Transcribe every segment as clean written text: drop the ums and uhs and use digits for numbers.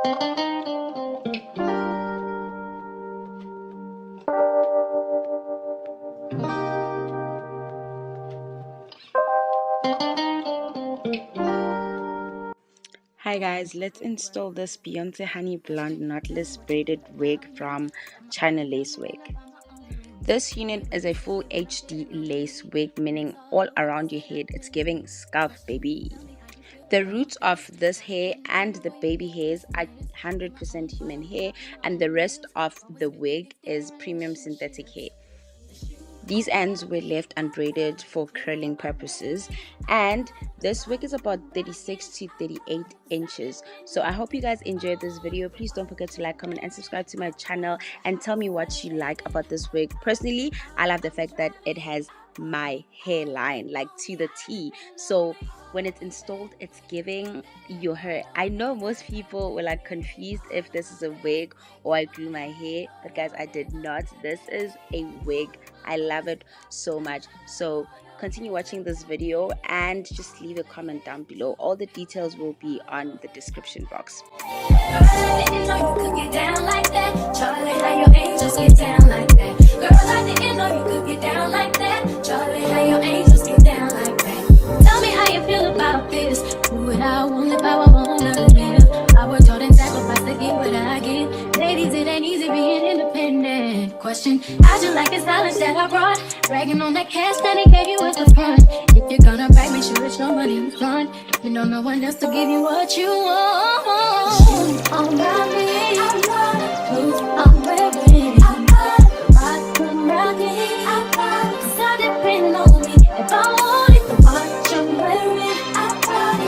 Hi guys, let's install this Beyoncé Honey Blonde knotless braided wig from Chinalacewig. This unit is a full HD lace wig, meaning all around your head it's giving scuff, baby. The roots of this hair and the baby hairs are 100% human hair, and the rest of the wig is premium synthetic hair. These ends were left unbraided for curling purposes, and this wig is about 36 to 38 inches. So I hope you guys enjoyed this video. Please don't forget to like, comment, and subscribe to my channel, and tell me what you like about this wig. Personally, I love the fact that it has my hairline, like to the T. So when it's installed, it's giving your hair. I know most people were like confused if this is a wig or I glue my hair, but guys, I did not. This is a wig. I love it so much. So continue watching this video and just leave a comment down below. All the details will be on the description box. Tell me how you feel about this. Do what I want, live how I wanna live. I worked hard and sacrificed to get what I get. Ladies, it ain't easy being independent. Question, how'd you like the silence that I brought? Bragging on that cash that he gave you at the front. If you're gonna brag, make sure it's your money in front. You know no one else to give you what you want. On my way, clothes I'm wearing, rock I'm rocking. 'Cause I depend on me if I want it. The watch I'm wearing,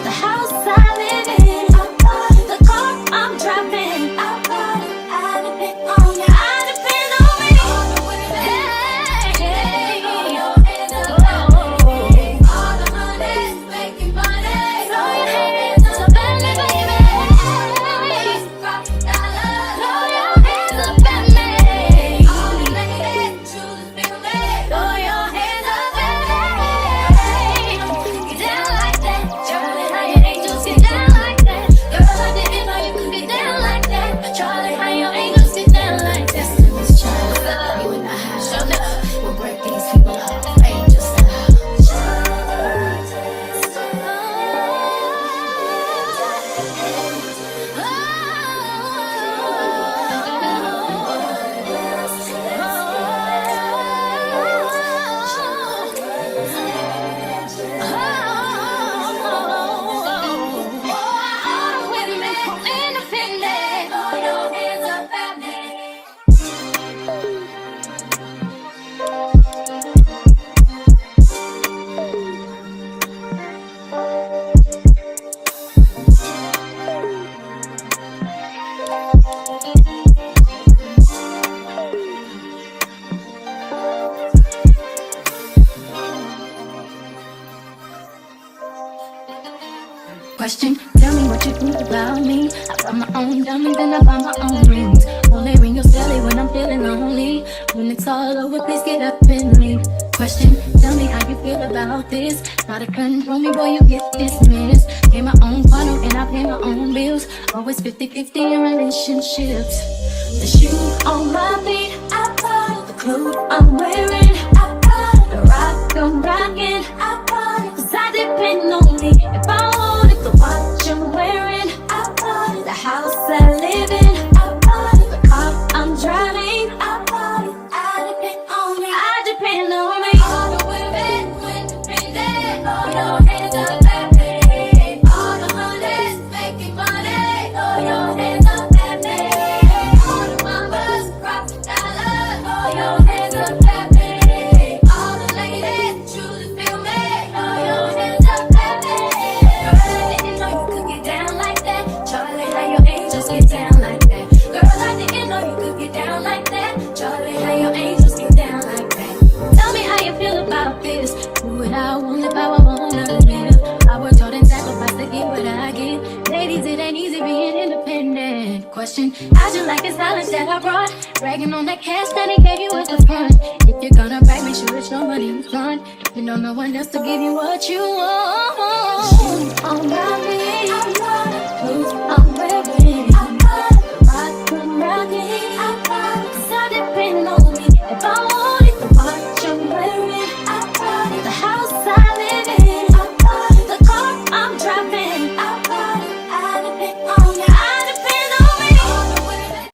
the house I live in, the car I'm driving. I depend on me. I depend on me. Hey, all the money's making money. Throw your hands up at me, baby. Throw your hands up at me. All the ladies, choose feel me. Throw your hands up at me. Get down like that. Charlie, how your angels get down like that. Girl, I didn't know you could get down like that. Charlie, how your angels get down like that. This child, you and I have shown up. We'll break these people off. Angel Question, tell me what you think about me. I buy my own diamonds and I buy my own rings. Only ring your celly when I'm feeling lonely. When it's all over, please get up and leave. Question, tell me how you feel about this. Try to control me, boy, you get dismissed. Pay my own funnel and I pay my own bills. Always 50-50 in relationships. The shoe on my feet, I bought. The clothes I'm wearing, I bought. The rock I'm rocking, I bought. 'Cause I depend on me. If I want it, the watch I'm wearing, I bought it. The house I live in, I bought it. The car I'm driving, I bought it. I depend on me. I depend on me. All the women independent. Throw your hands up at me. All the money's making money. Throw your hands up at me. All the mamas rock the dollar. Throw your hands up at me. All the ladies truly feel me. Throw your hands up at me. Girl, I didn't know you could get down like that. Charlie, how your angels get down like that. Girl, I didn't know you could get down like that. Charlie, how your angels get down like that. Tell me how you feel about this. Do what I want, live how I wanna live. I worked hard and sacrificed to get what I get. Ladies, it ain't easy being independent. Question, how'd you like the silence that I brought? Bragging on that cash that he gave you at the front. If you're gonna brag, make sure it's your money in front. You know no one else to give you what you want. On my way.